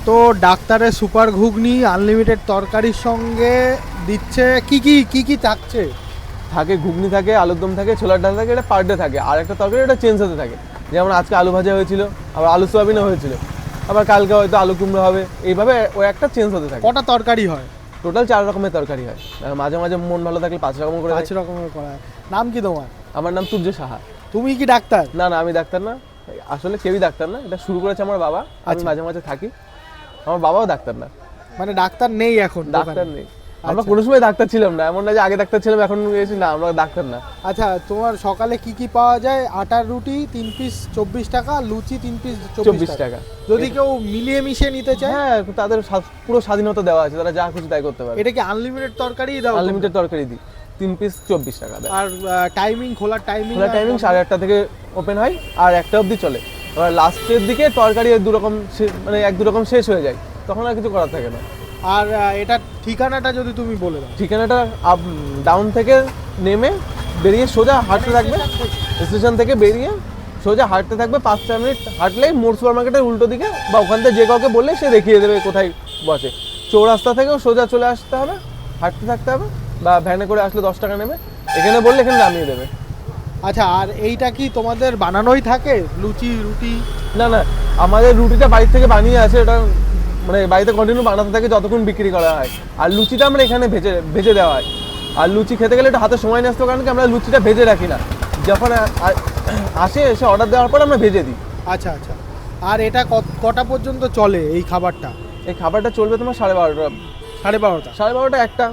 তো ডাক্তারের সুপার ঘুগনি আনলিমিটেড তরকারির সঙ্গে দিচ্ছে কি থাকছে? থাকে ঘুগনি থাকে, আলুর দম থাকে, ছোলার ডাল থাকে, এটা পার ডে থাকে। আর একটা তরকারি এটা চেঞ্জ হতে থাকে, যেমন আজকে আলু ভাজা হয়েছিল, আবার আলু সোয়াবিনও হয়েছিল, আবার কালকে হয়তো আলু কুমড়ো হবে, এইভাবে ওই একটা চেঞ্জ হতে থাকে। কটা তরকারি হয়? টোটাল 4 রকমের তরকারি হয়, মাঝে মাঝে মন ভালো থাকলে 5 রকম করে 5 রকমের করা হয়। নাম কি তোমার? আমার নাম সূর্য সাহা। তুমি কি ডাক্তার? না না, আমি ডাক্তার না, আসলে কেউই ডাক্তার না, এটা শুরু করেছে আমার বাবা। আমি মাঝে মাঝে থাকি, আমার বাবাও ডাক্তার না। মানে ডাক্তার নেই এখন? ডাক্তার নেই, আমরা কোনো সময় ডাক্তার ছিলাম না, এমন না যে আগে ডাক্তার ছিলাম এখন গেছি, না আমরা ডাক্তার না। আচ্ছা, তোমার সকালে কি পাওয়া যায়? আটার রুটি 3 পিস 24 টাকা, লুচি 3 পিস 24 টাকা। যদি কেউ মিলিয়ে মিশিয়ে নিতে চায়? হ্যাঁ, তাদের পুরো স্বাধীনতা দেওয়া আছে, তারা যা খুশি তাই করতে পারে। এটা কি আনলিমিটেড তরকারি দাও? আনলিমিটেড তরকারি দিই, 3 পিস 24 টাকা দেয়। আর টাইমিং, খোলার টাইমিং? 8:30 থেকে ওপেন হয় আর 1টা অবধি চলে। এবার লাস্টের দিকে তরকারি মানে 1-2 রকম শেষ হয়ে যায়, তখন আর কিছু করার থাকে না। আর এটা ঠিকানাটা যদি তুমি বলে দাও। ঠিকানাটা ডাউন থেকে নেমে বেরিয়ে সোজা হাঁটতে থাকবে, স্টেশন থেকে বেরিয়ে সোজা হাঁটতে থাকবে, 5-6 মিনিট হাঁটলেই মোর সুপার মার্কেটের উল্টো দিকে, বা ওখান থেকে যে কাউকে বললে সে দেখিয়ে দেবে কোথায় বসে। চৌরাস্তা থেকেও সোজা চলে আসতে হবে, হাঁটতে থাকতে হবে, বা ভ্যানে করে আসলে 10 টাকা নেবে, এখানে বললে এখানে নামিয়ে দেবে। আচ্ছা, আর এইটা কি তোমাদের বানানোই থাকে লুচি রুটি? না না, আমাদের রুটিটা বাড়ির থেকে বানিয়ে আছে, ওটা মানে বাড়িতে কন্টিনিউ বানাতে থাকে যতক্ষণ বিক্রি করা হয়। আর লুচিটা আমরা এখানে ভেজে দেওয়া হয়। আর লুচি খেতে গেলে একটু হাতে সময় নিয়ে আসতে, কারণ কি আমরা লুচিটা ভেজে রাখি না, যখন আসে এসে অর্ডার দেওয়ার পর আমরা ভেজে দিই। আচ্ছা আচ্ছা। আর এটা কটা পর্যন্ত চলে এই খাবারটা? এই খাবারটা চলবে তোমার 12:30। 12:30? 12:30 1টা।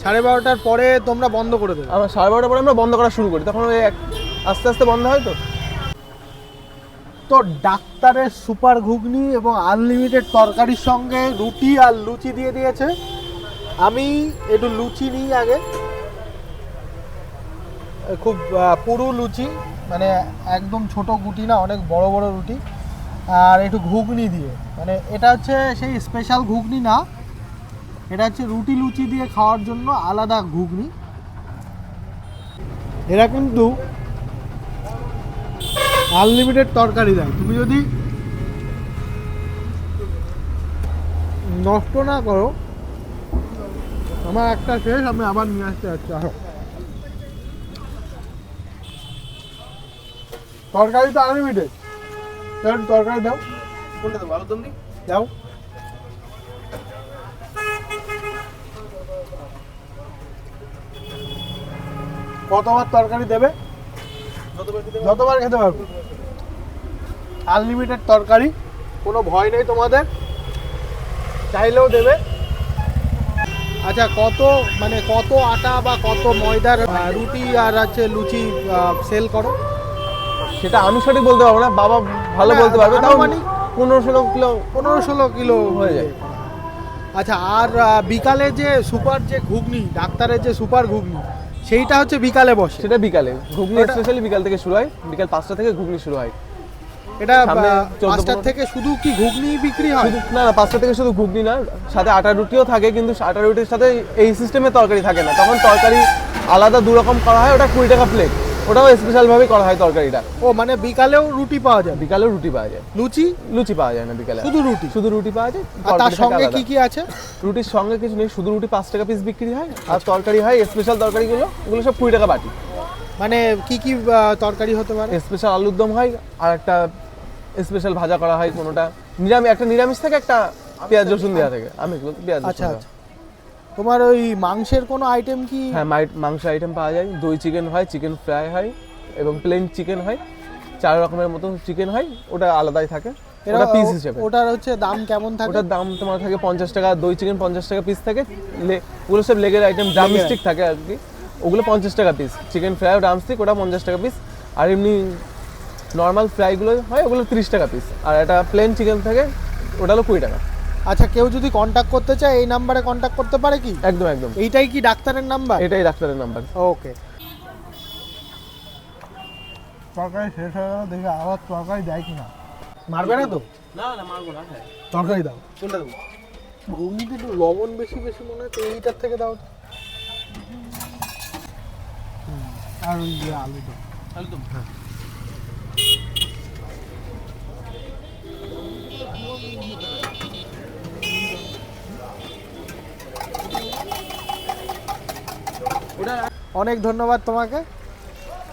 12:30টার পরে তোমরা বন্ধ করে দেবে? আমরা 12:30 পরে আমরা বন্ধ করা শুরু করি, তখন ওই আস্তে আস্তে বন্ধ হয়। তো ডাক্তারের সুপার ঘুগনি এবং আনলিমিটেড তরকারির সঙ্গে রুটি আর লুচি দিয়ে দিয়েছে। আমি একটু লুচি নিই আগে, খুব পুরো লুচি, মানে একদম ছোট গুটি না, অনেক বড় বড় রুটি, আর একটু ঘুগনি দিয়ে, মানে এটা হচ্ছে সেই স্পেশাল ঘুগনি না, এটা হচ্ছে রুটি লুচি দিয়ে খাওয়ার জন্য আলাদা ঘুগনি। এরা কিন্তু আনলিমিটেড তরকারি দেয়, তুমি যদি নষ্ট না করো। আমার একটা শেষ, আমি আবার নিয়ে আসতে যাচ্ছি। আরো তরকারি তো আনলিমিটেড, তরকারি দাও। কোনটা দেবো? আলুর দম দিই? দাও। কতবার তরকারি দেবে? যতবার খেতে পারবো। আনলিমিটেড তরকারি, কোনো ভয় নেই তোমাদের, চাইলেও দেবে। আচ্ছা, কত আটা বা কত ময়দার রুটি আর আছে লুচি সেল করো? সেটা আমি সঠিক বলতে পারবো না, বাবা ভালো বলতে পারবে। তাও 15-16 কিলো। 15-16 কিলো হয়ে যায়। আচ্ছা, আর বিকালে যে সুপার যে ঘুগনি, ডাক্তারের যে সুপার ঘুগনি, সেইটা হচ্ছে বিকালে বসে? সেটা বিকালে, ঘুগনি স্পেশালি বিকাল থেকে শুরু হয়, বিকাল 5টা থেকে ঘুগনি শুরু হয়। এটা 5টা থেকে শুধু কি ঘুগনি বিক্রি হয়? না না, 5টা থেকে শুধু ঘুগনি না, সাথে আটার রুটিও থাকে, কিন্তু আটার রুটির সাথে এই সিস্টেমে তরকারি থাকে না, তখন তরকারি আলাদা 2 রকম করা হয়, ওটা 20 টাকা প্লেট, ওটাও স্পেশাল ভাবে করা হয় তরকারিটা। ও, মানে বিকালেও রুটি পাওয়া যায়? বিকালেও রুটি পাওয়া যায়। লুচি পাওয়া যায় না বিকালে, শুধু রুটি পাওয়া যায়। আর তার সঙ্গে কি আছে? রুটির সঙ্গে কিছু নেই, শুধু রুটি 5 টাকা পিস বিক্রি হয়, আর তরকারি হয় স্পেশাল তরকারিগুলো, ওগুলো সব 20 টাকা বাটি। মানে কি তরকারি হতে পারে? স্পেশাল আলুর দম হয়, আর একটা স্পেশাল ভাজা করা হয়, কোনোটা নিরামিষ থাকে, একটা পেঁয়াজ রসুন দেওয়া থাকে। আমি পেঁয়াজ রসুন। আচ্ছা, তোমার ওই মাংসের কোনো আইটেম কি? হ্যাঁ, মাংস আইটেম পাওয়া যায়, দই চিকেন হয়, চিকেন ফ্রাই হয়, এবং প্লেন চিকেন হয়, 4 রকমের মতো চিকেন হয়, ওটা আলাদাই থাকে, ওটা পিস হিসেবে। ওটার হচ্ছে দাম কেমন থাকে? ওটার দাম তোমার থাকে 50 টাকা, দই চিকেন 50 টাকা পিস থাকে, ওগুলো সব লেগের আইটেম, ড্রামস্টিক থাকে আর কি, ওগুলো 50 টাকা পিস। চিকেন ফ্রাই ও ড্রামস্টিক ওটা 50 টাকা পিস, আর এমনি নর্মাল ফ্রাইগুলো হয় ওগুলো 30 টাকা পিস, আর একটা প্লেন চিকেন থাকে, ওটা হলো 20 টাকা। আচ্ছা, কেউ যদি কন্ট্যাক্ট করতে চায় এই নাম্বারে কন্ট্যাক্ট করতে পারে কি? একদম একদম, এইটাই কি ডাক্তারের নাম্বার? এটাই ডাক্তারের নাম্বার। ওকে। তরকারি শেষ হয়ে গেল, দেখি আবার তরকারি দেয় কিনা। মারবে না তো? না না, মারবো না। তরকারি দাও। কোনটা দেবো? ঘুগনিতে একটু লবণ বেশি মনে হচ্ছে, এইটার থেকে দাও। আর ওই আলু দাও। একদম। হ্যাঁ। অনেক ধন্যবাদ তোমাকে।